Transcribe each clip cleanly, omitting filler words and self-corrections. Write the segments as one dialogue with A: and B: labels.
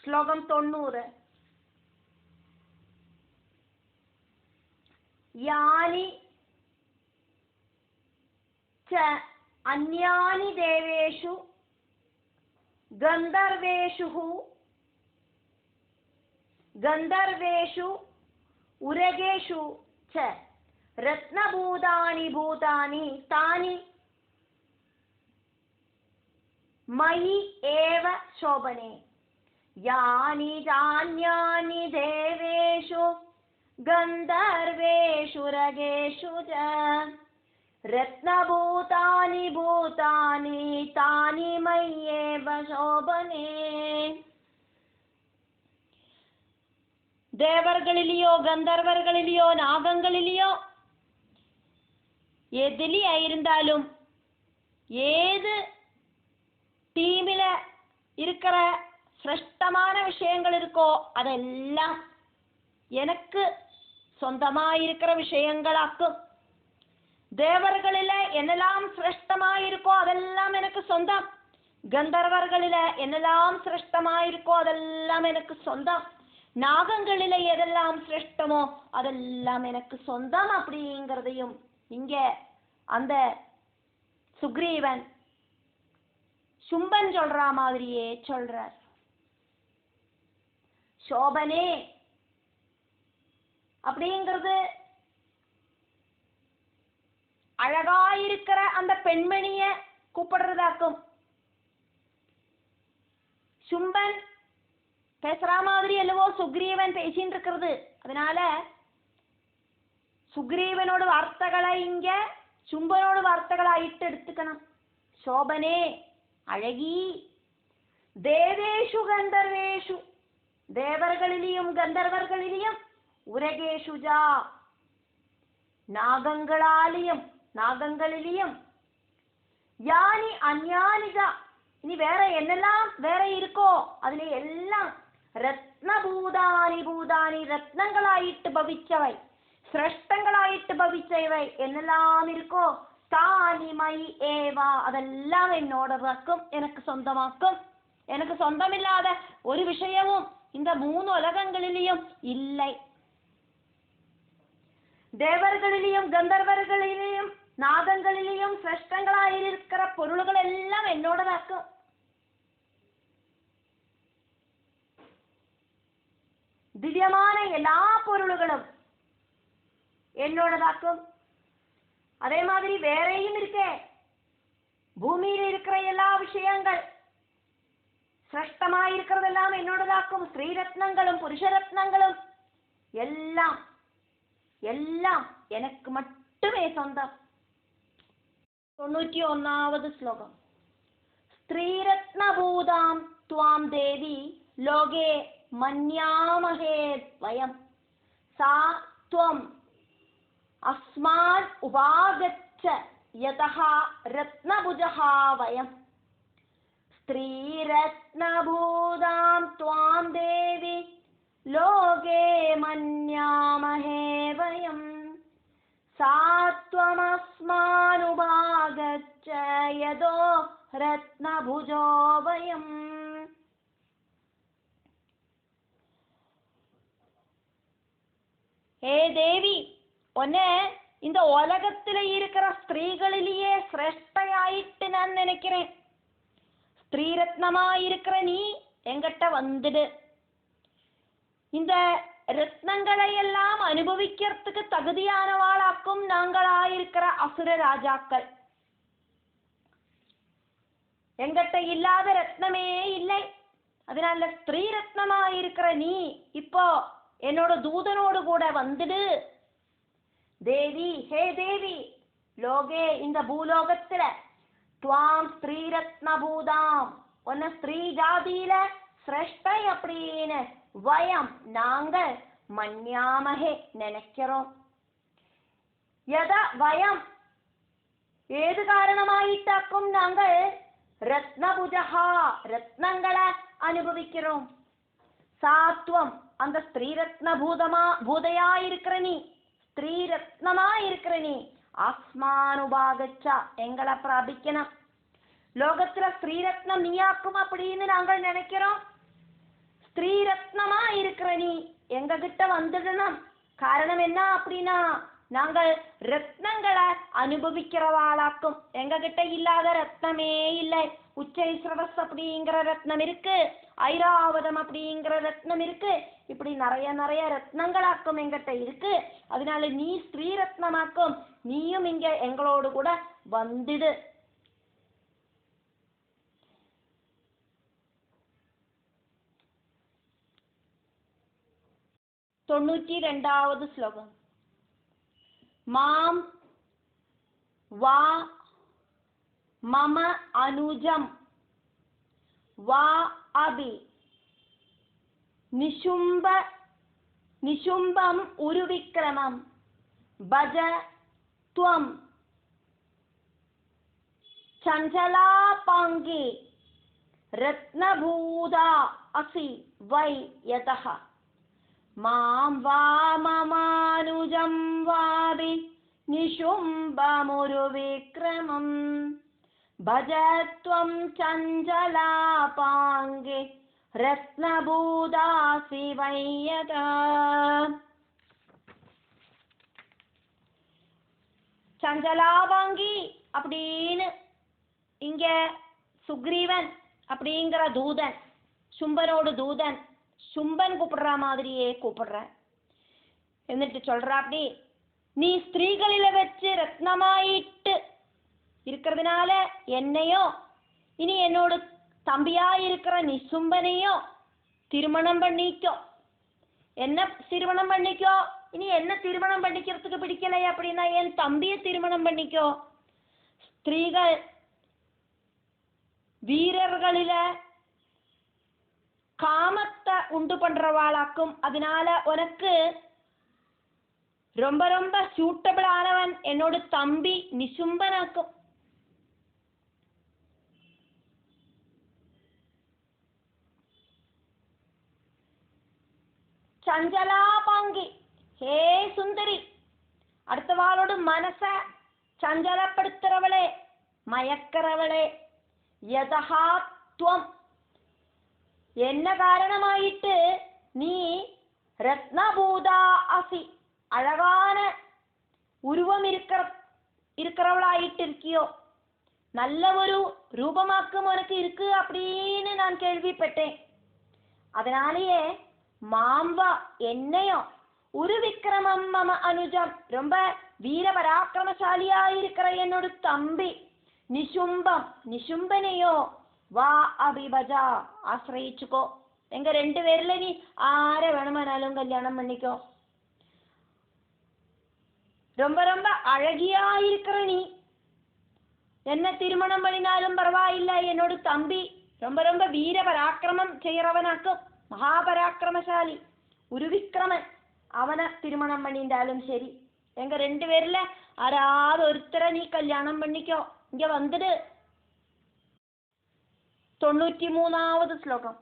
A: ശ്ലോകം 90. യാനി ച അന്യാനി ദേവേഷു ഗന്ധർവേഷു ഉരഗേഷു ച രത്നഭൂതാനി ഭൂതാനി താനി മയി ഏവ ശോഭനെ. യാനി ചാന്യാനി ദേവേഷു ഗന്ധർവേഷു രഗേഷു ച രത്നഭൂതാനി ഭൂതാനി താനി മയി ഏവ ശോഭനെ. ദേവർകളിലെയോ ഗന്ധർവர்களிലെയോ നാഗங்களிലെയോ எதுலயா இருந்தாலும் ஏது டீமில இருக்கிற சிரேஷ்டமான விஷயங்கள் இருக்கோ அதெல்லாம் எனக்கு சொந்தமாயிருக்கிற விஷயங்களாக்கும். தேவர்களில என்னெல்லாம் சிரேஷ்டமாயிருக்கோ அதெல்லாம் எனக்கு சொந்தம். கந்தர்வர்களில என்னெல்லாம் சிரேஷ்டமாயிருக்கோ அதெல்லாம் எனக்கு சொந்தம். நாகங்களில எதெல்லாம் சிரேஷ்டமோ அதெல்லாம் எனக்கு சொந்தம் அப்படிங்கிறதையும் இங்க அந்த சுக்ரீவன் சும்பன் சொல்ற மாதிரியே சொல்றார். சோபனே அப்படிங்கிறது அழகாயிருக்கிற அந்த பெண்மணிய கூப்பிடுறதாக்கும். சும்பன் பேசுற மாதிரி அல்லவோ சுக்ரீவன் பேசிட்டு இருக்கிறது. அதனால சுக்ரீவனோட வார்த்தைகளை இங்க சும்பனோட வார்த்தைகளாயிட்டு எடுத்துக்கணும். சோபனே அழகி. தேவேஷு கந்தர்வேஷு தேவர்களிலேயும் கந்தர்வர்களிலேயும் உரகேஷுஜா நாகங்களிலேயும் யானி அந்யானிஜா இனி வேற என்னெல்லாம் வேற இருக்கோ அதுல எல்லாம் ரத்னபூதானி பூதானி ரத்னங்களாயிட்டு பவிச்சவை சிரேஷ்டங்களாயிட்டு பவிச்சவை என்னெல்லாம் இருக்கோ தானிமயி ஏவா அதெல்லாம் என்னோடதாக்கும், எனக்கு சொந்தமாக்கும். எனக்கு சொந்தமில்லாத ஒரு விஷயமும் இந்த 3 உலகங்களிலேயும் இல்லை. தேவர்களிலேயும் கந்தர்வர்களிலேயும் நாகங்களிலேயும் சிரேஷ்டங்களாயிருக்கிற பொருள்கள் எல்லாம் என்னோடதாக்கும். திவ்யமான எல்லா பொருள்களும் என்னோடதாக்கும். அதே மாதிரி வேறையும் இருக்கே, பூமியில இருக்கிற எல்லா விஷயங்கள் சிரேஷ்டமாயிருக்கிறதெல்லாம் என்னோடதாக்கும். ஸ்ரீரத்னங்களும் புருஷரத்னங்களும் எல்லாம் எல்லாம் எனக்கு மட்டுமே சொந்தம். 91வது ஸ்லோகம். ஸ்ரீரத்னபூதாம் த்வாம் தேவி லோகே மன்யாமஹே வயம் சா த்வம் அஸ்மான் உபாகச்ச யதஹ ரத்னபுஜஹ வயம். ஸ்ரீரத்னபூதாம் த்வாம் தேவி லோகே மன்யாமஹே வயம் சா த்வம் அஸ்மான் உபாகச்ச யதோ ரத்னபுஜோ வயம். ஹே தேவி, உன்னை இந்த உலகத்துல இருக்கிற ஸ்திரீகளிலேயே சிரேஷ்டையாயிட்டு நான் நினைக்கிறேன். ஸ்திரீரத்னமாயிருக்கிற நீ எங்கிட்ட வந்துடு. இந்த ரத்னங்களை எல்லாம் அனுபவிக்கிறதுக்கு தகுதியானவாளாக்கும் நாங்களாயிருக்கிற அசுர ராஜாக்கள். எங்கிட்ட இல்லாத ரத்னமே இல்லை. அதனால ஸ்திரீரத்னமாயிருக்கிற நீ இப்போ என்னோட தூதனோடு கூட வந்துடு. தேவி, ஹே தேவி, லோகே இந்த பூலோகத்துல துவாம் ஸ்ரீரத்னபூதாம் உன்ன ஸ்திரீ ஜாதியில சிரேஷ்டை அப்படின்னு வயம் நாங்கள் மன்யாமஹே நினைக்கிறோம். யத வயம் ஏது காரணமாயிட்டாக்கும் நாங்கள் ரத்னபுஜஹா ரத்னங்களை அனுபவிக்கிறோம். சாத்வம் அந்த ஸ்ரீரத்ன பூதையாயிருக்கிற நீ, ஸ்ரீரத்னமாயிருக்கிற நீ ஆஸ்மானுபாகச்சா எங்களை பிராபிக்கணும். லோகத்துல ஸ்ரீரத்னம் நீயாக்கும் அப்படின்னு நாங்கள் நினைக்கிறோம். ஸ்திரீ ரத்னமா இருக்கிற நீ எங்க கிட்ட வந்துடணும். காரணம் என்ன அப்படின்னா, நாங்கள் ரத்னங்களை அனுபவிக்கிறவாளாக்கும். எங்க கிட்ட இல்லாத ரத்னமே இல்லை. உச்சை ஸ்ரவஸ் அப்படிங்கிற ரத்னம் இருக்கு, ஐராவதம் அப்படிங்கிற ரத்னம் இருக்கு, இப்படி நிறைய நிறைய ரத்னங்களாக்கும் எங்கிட்ட இருக்கு. அதனால நீ ஸ்ரீ ரத்னமாக்கும், நீயும் இங்க எங்களோடு கூட வந்துடு. தொண்ணூற்றி ரெண்டாவது ஸ்லோகம். மாம் வா மம அனுஜம் வா அபி நிஷும்பம் உருவிக்ரமம் பஜ த்வம் சஞ்சலாபாங்கே ரத்னபூதா அசி வை யதஹ. மாம் வா மமானுஜம் வாபி நிஷும்பமுருவிக்ரமம் பஜத்வம் சஞ்சலாபாங்கே ரத்னபூதாசி வையதா. சஞ்சலாபாங்கி அப்படின்னு இங்க சுக்ரீவன் அப்படிங்கிற தூதன், சும்பனோடு தூதன், சும்பன் கூப்பிடுற மாதிரியே கூப்பிடுற. എന്നിട്ട് சொல்ற, அப்படி நீ ஸ்திரீகளில வச்சு ரத்னமாயிட்டு இருக்கிறதுனால என்னையோ இனி என்னோட தம்பியா இருக்கிற நிசும்பனையோ திருமணம் பண்ணிக்கோ. என்ன திருமணம் பண்ணிக்கோ? இனி என்ன திருமணம் பண்ணிக்கிறதுக்கு பிடிக்கலை அப்படின்னா என் தம்பியை திருமணம் பண்ணிக்கோ. ஸ்திரீகள் வீரர்களில காமத்தை உண்டு பண்றவாளாக்கும். அதனால உனக்கு ரொம்ப ரொம்ப சூட்டபிள் ஆனவன் என்னோட தம்பி நிசும்பனாக்கும். சஞ்சலாபாங்கி, ஹே சுந்தரி, அடுத்தவாளோட மனச சஞ்சலப்படுத்துறவளே, மயக்கிறவளே, யதஹாத்வம், என்ன காரணமாயிட்டு நீ ரத்னபூதா அசி, அழகான உருவம் இருக்கிறவளாயிட்டு இருக்கியோ, நல்ல ஒரு ரூபமாக்கம் உனக்கு இருக்கு அப்படின்னு நான் கேள்விப்பட்டேன். அதனாலேயே மாம்பா என்னையோ ஒரு விக்ரமம் மம அனுஜம், ரொம்ப வீர பராக்கிரமசாலியா இருக்கிற என்னோட தம்பி நிசும்பனையோ வா அபிபஜா ஆசிரயிச்சுக்கோ. எங்க ரெண்டு பேர்ல நீ ஆരെ வேணுமானாலும் கல்யாணம் பண்ணிக்கோ. ரொம்ப ரொம்ப அழகியா இருக்கிற நீ என்ன திருமணம் பண்ணினாலும் பரவாயில்லை. என்னோட தம்பி ரொம்ப ரொம்ப வீர பராக்கிரமம் செய்யறவனாக்கும், மகாபராக்கிரமசாலி ஒரு விக்ரமன், அவனை திருமணம் பண்ணிட்டாலும் சரி. எங்க ரெண்டு பேர்ல ஆறாவது ஒருத்தரை நீ கல்யாணம் பண்ணிக்கோ, இங்க வந்துடு. 93வது ஸ்லோகம்.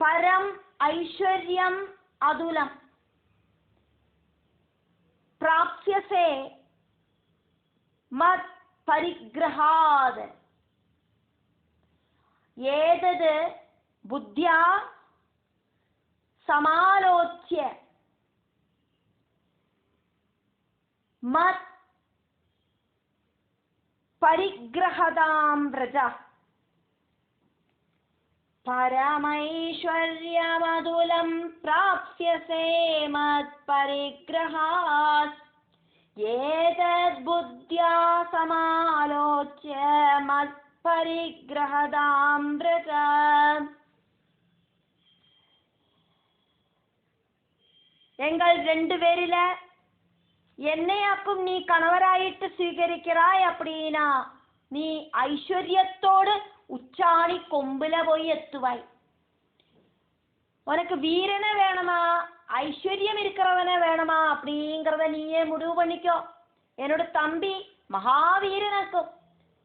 A: பரம் ஐஸ்வர்யம் அதுலம் பிராப்ஸ்யசே மத் பரிக்ரஹாத் ஏதத் புத்யா சமாலோச்ய மத் பரிக்ரஹதாம் வ்ரஜ. பரமைஸ்வர்யமதுலம் பிராப்ஸ்யசே மத் பரிக்ரஹாத் ஏதத் புத்யா சமாலோச்ய மத் பரிக்ரஹதாம் வ்ரஜ. எங்கள் ரெண்டு பேரில என்னையாக்கும் நீ கணவராயிட்டு സ്വീകരിக்கிறாய் அப்படின்னா நீ ஐஸ்வர்யத்தோடு உச்சாணி கொம்புல போய் எத்துவாய். உனக்கு வீரனை வேணுமா ஐஸ்வர்யம் இருக்கிறவன வேணுமா அப்படிங்கிறத நீயே முடிவு பண்ணிக்கோ. என்னோட தம்பி மகாவீரனாக்கும்,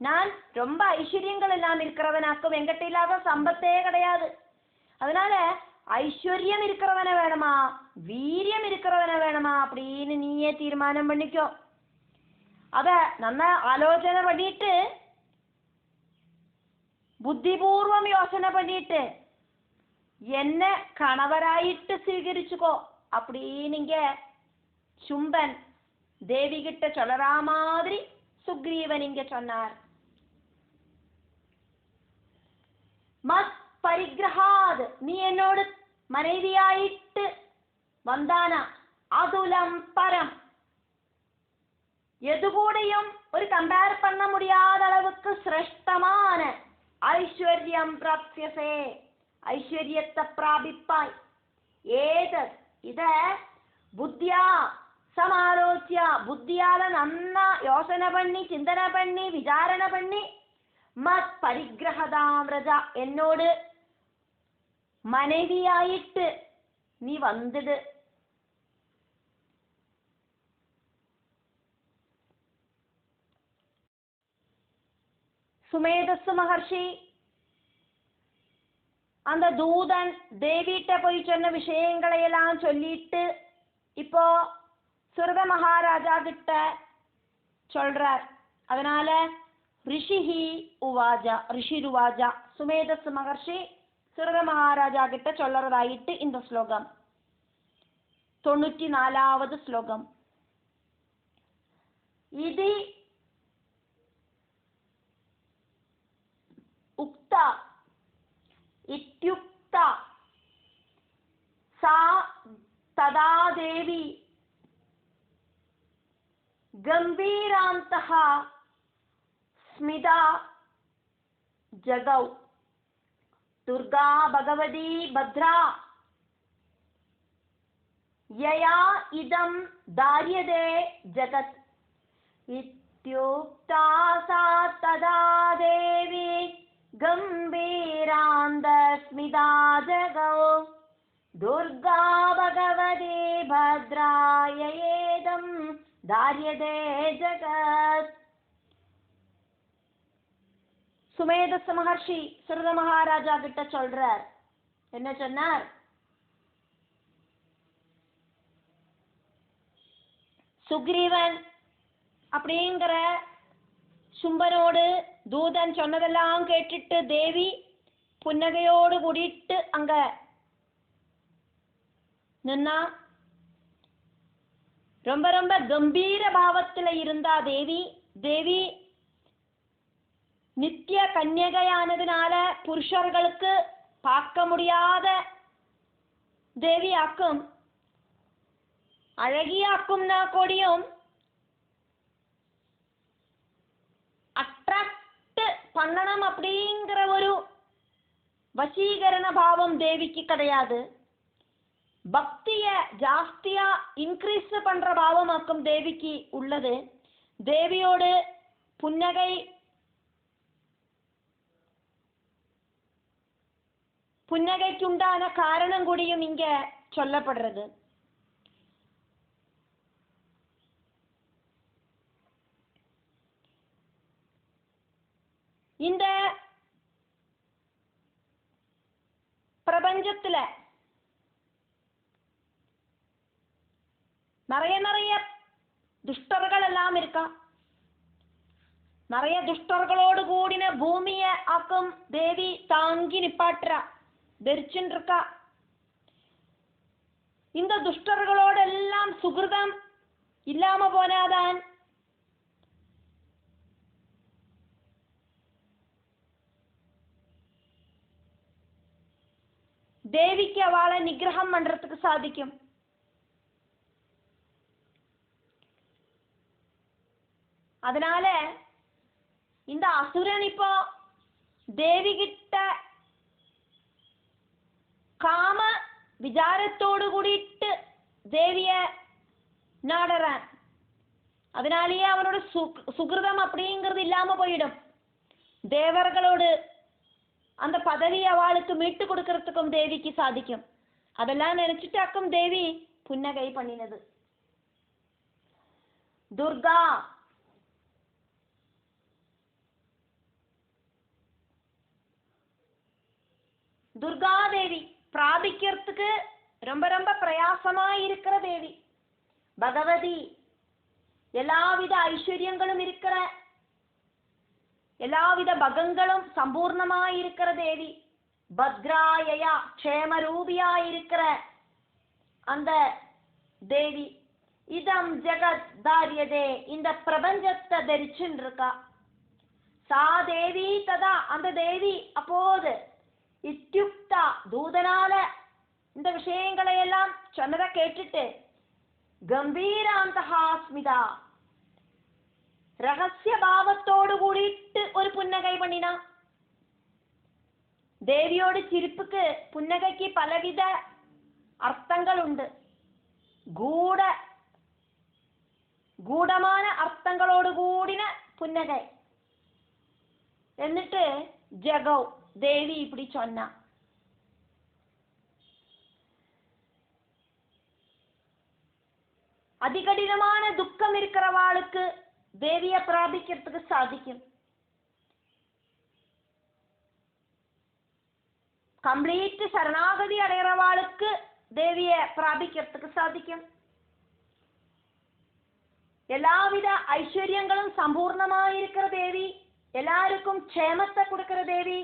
A: நான் ரொம்ப ஐஸ்வர்யங்கள் எல்லாம் இருக்கிறவனாக்கும், எங்கிட்ட இல்லாத சம்பத்தே கிடையாது. அதனால ஐஸ்வர்யம் இருக்கிறவன வேணுமா வீரியம் இருக்கிறவன வேணுமா அப்படின்னு நீயே தீர்மானம் பண்ணிக்கோ. அத நல்லா ஆலோசனை பண்ணிட்டு புத்திபூர்வம் யோசனை பண்ணிட்டு என்ன கணவராயிட்டு സ്വീകരിச்சுக்கோ அப்படின்னுங்க சும்பன் தேவி கிட்ட சொல்லற மாதிரி சுக்ரீவன் இங்க சொன்னார். மத் பரிகிரஹாத், நீ என்னோடு மனைவியாயிட்டு வந்தானா அதுலம் பரம், எது கூடயும் ஒரு கம்பேர் பண்ண முடியாத அளவுக்கு சிரேஷ்டமான ஐஸ்வர்யம் பிராப்தியசே, ஐஸ்வர்யத்தை பிராபிப்பாய். ஏதத், இத புத்தியா சமாலோச்சியா, புத்தியால நன்னா யோசனை பண்ணி சிந்தனை பண்ணி விசாரணை பண்ணி மத் பரிகிரகதாமிரஜா, என்னோடு மனைவியாயிட்டு நீ வந்துடு. சுமேதஸ்ஸு மகர்ஷி அந்த தூதன் தேவிட்ட போய் சொன்ன விஷயங்களை எல்லாம் சொல்லிட்டு இப்போ சுரத மகாராஜா கிட்ட சொல்றார். அதனால ரிஷிஹி உவாஜா, ரிஷிருவாஜா, சுமேதஸ்ஸு மகர்ஷி சுரத மகாராஜா கிட்ட சொல்லறதாயிட்டு இந்த ஸ்லோகம். 94வது ஸ்லோகம். இதி உக்தா இத்யுக்தா சா ததா தேவி கம்பீராந்தः ஸ்மிதா ஜகௌ துர்கா பகவதி பத்ரா யயா இதம் தார்யதே ஜகத் இத்யுக்தா சா ததா தேவி கம்பீராந்த ஸ்மிதா ஜகௌ துர்கா பகவதி பத்ரா யயேதம் தார்யதே ஜகத். சுமேதஸ்ஸு மகர்ஷி சுரத மகாராஜா கிட்ட சொல்றார். என்ன சொன்னார்? சுக்ரீவன் அப்படிங்கிற சும்பனோடு தூதன் சொன்னதெல்லாம் கேட்டுட்டு தேவி புன்னகையோடு கூடிட்டு அங்க நின்னா. ரொம்ப ரொம்ப கம்பீர பாவத்துல இருந்தா தேவி. தேவி நித்திய கன்யகையானதுனால புருஷர்களுக்கு பார்க்க முடியாத தேவியாக்கும், அழகியாக்கும்னா கூடியும் அட்ராக்ட் பண்ணணும் அப்படிங்கிற ஒரு வசீகரண பாவம் தேவிக்கு கிடையாது. பக்திய ஜாஸ்தியா இன்க்ரீஸ் பண்ற பாவமாக்கும் தேவிக்கு உள்ளது. தேவியோடு புன்னகைக்குண்டான காரணம் கூடியும் இங்க சொல்லப்படுறது. இந்த பிரபஞ்சத்துல நிறைய துஷ்டர்கள் எல்லாம் இருக்கா. நிறைய துஷ்டர்களோடு கூடின பூமிய ஆக்கும் தேவி தாங்கி நிப்பாட்டுறா, தரிச்சுன்னு இருக்கா. இந்த துஷ்டர்களோடெல்லாம் சுகிருதம் இல்லாம போனாதான் தேவிக்கு அவளை நிகிரகம் பண்றதுக்கு சாதிக்கும். அதனால இந்த அசுரன் இப்போ தேவி கிட்ட காம விசாரத்தோடு கூடிட்டு தேவிய நாடுறான். அதனாலேயே அவனோட சுகிருதம் அப்படிங்கிறது இல்லாம போயிடும். தேவர்களோடு அந்த பதவி அவளுக்கு மீட்டு கொடுக்கறதுக்கும் தேவிக்கு சாதிக்கும். அதெல்லாம் நினைச்சிட்டாக்கும் தேவி புன்னகை பண்ணினது. துர்கா துர்காதேவி பிராபிக்கிறதுக்கு ரொம்ப ரொம்ப பிரயாசமா இருக்கிற தேவி. பகவதி எல்லாவித ஐஸ்வர்யங்களும் இருக்கிற, எல்லாவித பகங்களும் சம்பூர்ணமாயிருக்கிற தேவி. பத்ராயயா க்ஷேமரூபியா இருக்கிற அந்த தேவி, இதம் ஜெகத் தாரியதே இந்த பிரபஞ்சத்தை தரிச்சுன்னு இருக்கா. சா தேவி ததா அந்த தேவி அப்போது இத்யுக்தா தூதனால இந்த விஷயங்களை எல்லாம் சொன்னதை கேட்டுட்டு கம்பீராந்தகா ஸ்மிதா ரகசிய பாவத்தோடு கூடிட்டு ஒரு புன்னகை பண்ணினா. தேவியோட சிரிப்புக்கு புன்னகைக்கு பலவித அர்த்தங்கள் உண்டு. ഗൂഢமான അർത്ഥങ്ങളോട് കൂടിന പുന്നകை. എന്നിട്ട് ജഗൗ ദേവി இப்படி சொன்னா, அதிகடினமான துக்கம் இருக்கிறவாளுக்கு தேவியை பிராபிக்கிறதுக்கு சாதிக்கும். കംപ്ലീറ്റ് ശരണാഗതി അടയറവാൾക്ക് ദേവിയെ പ്രാപിக்கிறதுக்கு സാധിക്കും. എല്ലാവിധ ഐശ്വര്യങ്ങളും സമ്പൂർണമായിരിக்கிற தேவி, எல்லாருக்கும் ക്ഷേമத்தை கொடுக்கிற தேவி,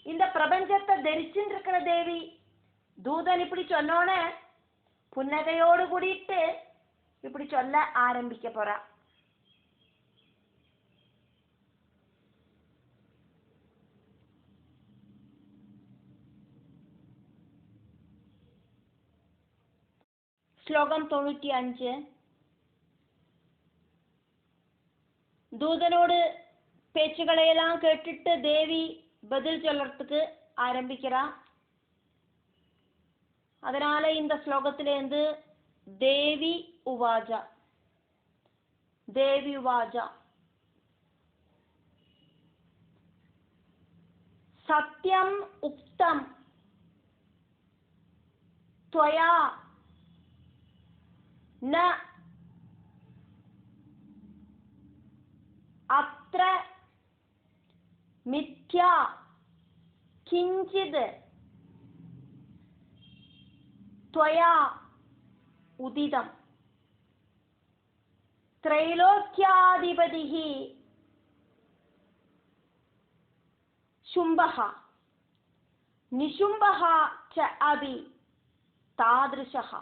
A: இந்த பிரபஞ்சத்தை தரிச்சுருக்கிற தேவி. தூதன் இப்படி சொன்னோன்னே புன்னகையோடு கூடிட்டு இப்படி சொல்ல ஆரம்பிக்க போறா. ശ്ലോകം 95. தூதனோடு பேச்சுகளையெல்லாம் கேட்டுட்டு தேவி பதில் சொல்லறதுக்கு ஆரம்பிக்கிறா. அதனால இந்த ஸ்லோகத்திலேருந்து தேவி உவாஜா, தேவி உவாஜா சத்யம் உக்தம் त्वया न अत्र मिथ्या किंचित् त्वया उदितम् त्रैलोक्याधिपतिः शुम्भः निशुम्भः च अपि तादृशः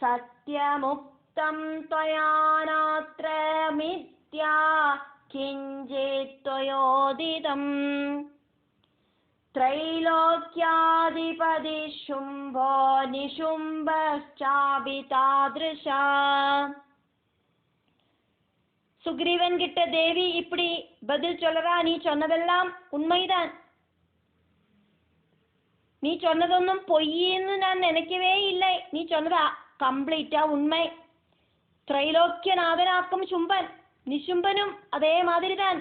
A: सत्यमुक्तं त्वया नात्र मिथ्या किंचित् त्वयोदितम् त्रैलोक्याधिपति शुम्भो निशुम्भश्चापि तादृशः. சுக்ரீவன் கிட்ட தேவி இப்படி பதில் சொல்லறா, நீ சொன்னதெல்லாம் உண்மைதான், நீ சொன்னதொன்னும் பொய்ன்னு நான் நினைக்கவே இல்லை, நீ சொன்னதா கம்ப்ளீட்டா உண்மை. திரைலோக்கியநாதனாக்கும் சும்பன் நிசும்பனும் அதே மாதிரி தான்,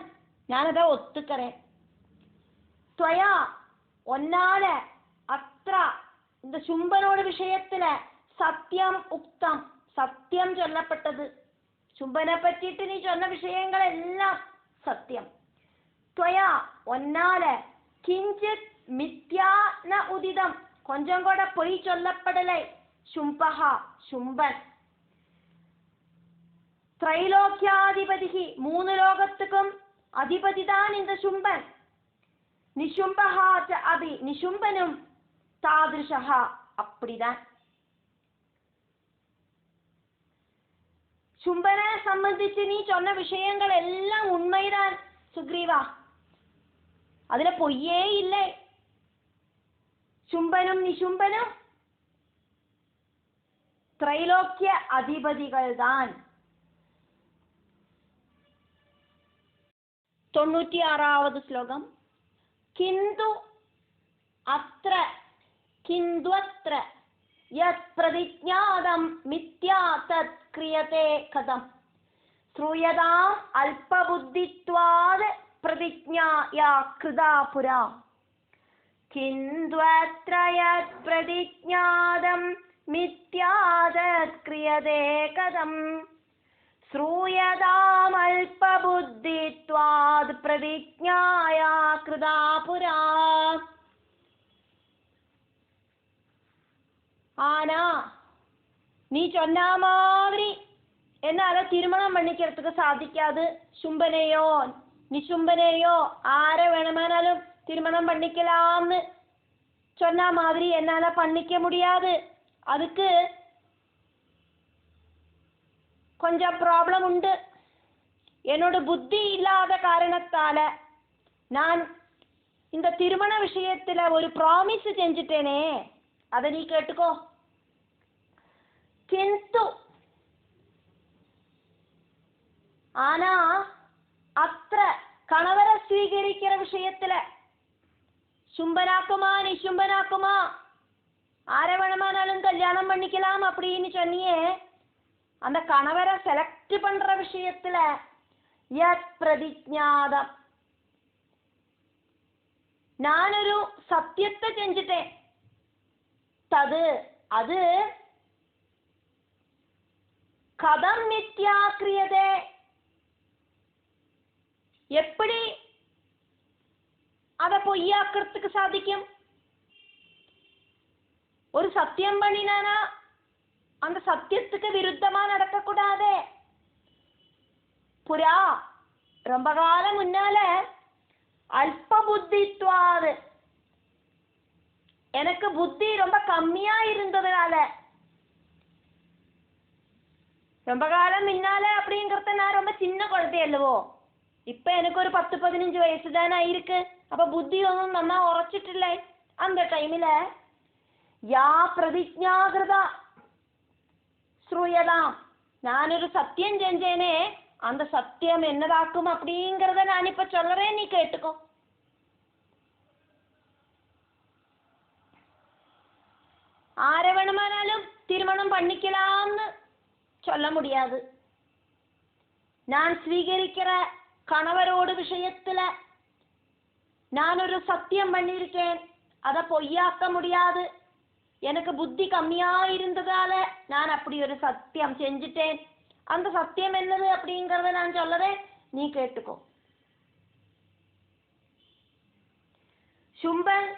A: ഞാനതാ ஒத்துக்கிறேன். त्वया ஒன்னால அத்ர இந்த சும்பனோட விஷயத்துல சத்தியம் உக்தம் சத்தியம் சொல்லப்பட்டது. சும்பனை பற்றிட்டு நீ சொன்ன விஷயங்கள் எல்லாம் சத்தியம். त्वया ஒன்னால கிஞ்சித் மித்யா ந உதிதம் கொஞ்சம் கூட பொய் சொல்லப்படலை. சும்பஹா சும்பன் ത്രൈലോക്യാധിപതി മൂന്ന് ലോകத்துக்கும் அதிபதிதான் இந்த சும்பன். நிசும்பஹா ச அபி நிசும்பனும் தாதிருஷஹா அப்படிதான். சும்பனை சம்பந்திச்சு நீ சொன்ன விஷயங்கள் எல்லாம் உண்மைதான் சுக்ரீவா, அதுல பொய்யே இல்லை. சும்பனும் நிசும்பனும் ത്രൈലോക്യ அதிபதிகள் தான். 96வது ஸ்லோகம். கிந்து அத்ர கிந்த்வத்ர யத் பிரதிஜ்ஞாதம் மித்யா தத் கிரியதே கதம் ஸ்ரூயதாம் அல்பபுத்தித்வாத் பிரதிஜ்ஞாயா கிருதா புரா கிந்த்வத்ர யத் பிரதிஜ்ஞாதம் மித்யா தத் கிரியதே கதம் ஸ்ரூயதாம் அல்பபுத்தித்வாத் பிரதிஜ்ஞாயா கிருதா புரா. ஆனா நீ சொன்ன மாதிரி என்னால திருமணம் பண்ணிக்கிறதுக்கு சாதிக்காது. சும்பனையோ நிசும்பனையோ ஆரை வேணுமானாலும் திருமணம் பண்ணிக்கலாம்னு சொன்ன மாதிரி என்னால பண்ணிக்க முடியாது. அதுக்கு கொஞ்சம் ப்ராப்ளம் உண்டு. என்னோட புத்தி இல்லாத காரணத்தால நான் இந்த திருமண விஷயத்துல ஒரு ப்ராமிஸ் செஞ்சுட்டேனே, அதை நீ கேட்டுக்கோ. கிந்து ஆனா അത്ര കണവരെ സ്വീകരിക്കുന്ന விஷயத்துல சும்பனாக்குமா நிசும்பனாக்குமா ஆரை வேணுமானாலும் கல்யாணம் பண்ணிக்கலாம் அப்படின்னு சொன்னியே, அந்த கணவரை செலக்ட் பண்ற விஷயத்துல யத் பிரதிജ്ഞാതം நானொரு சத்தியத்தை செஞ்சுட்டேன். அது கதம் மித்யாக்ரியதே, எப்படி அதை பொய்யாக்கிறதுக்கு சாதிக்கும்? ஒரு சத்தியம் பண்ணினானா அந்த சத்தியத்துக்கு விருத்தமா நடக்கக்கூடாதே. புறா ரொம்ப காலம் முன்னால அல்ப புத்தித்வாது, எனக்கு புத்தி ரொம்ப கம்மியா இருந்ததுனால, ரொம்ப காலம் முன்னால அப்படிங்கறத நான் ரொம்ப சின்ன குழந்தையல்லவோ, இப்ப எனக்கு ஒரு 10-15 வயசு தானே இருக்கு. அப்ப புத்தி ஒன்றும் நல்லா உரைச்சிட்டில்லை. அந்த டைமில் யா பிரதிஜ்ஞாகிருதா ஸ்ரூயதாம், நானொரு சத்தியம் செஞ்சேனே, அந்த சத்தியம் என்னதாக்கும் அப்படிங்கிறத நான் இப்ப சொல்றேன், நீ கேட்டுக்கோ. ஆரை வேணுமானாலும் திருமணம் பண்ணிக்கலாம்னு சொல்ல முடியாது. நான் ஸ்வீகரிக்கிற கணவரோடு விஷயத்துல நான் ஒரு சத்தியம் பண்ணியிருக்கேன், அதை பொய்யாக்க முடியாது. எனக்கு புத்தி கம்மியா இருந்ததால நான் அப்படி ஒரு சத்தியம் செஞ்சுட்டேன். அந்த சத்தியம் என்னது அப்படிங்கறத நான் சொல்றேன், நீ கேட்டுக்கோ. சும்பன்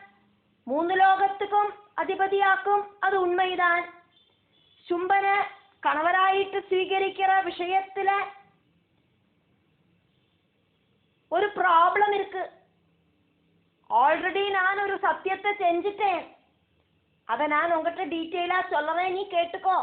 A: 3 லோகத்துக்கும் அதிபதியாக்கும், அது உண்மைதான். சும்பனை கணவராயிட்டு ஸ்வீகரிக்கிற விஷயத்துல ஒரு ப்ராப்ளம் இருக்கு. ஆல்ரெடி நான் ஒரு சத்தியத்தை செஞ்சுட்டேன், அதை நான் உங்ககிட்ட டீட்டெயிலா சொல்றேன், நீ கேட்டுக்கோ.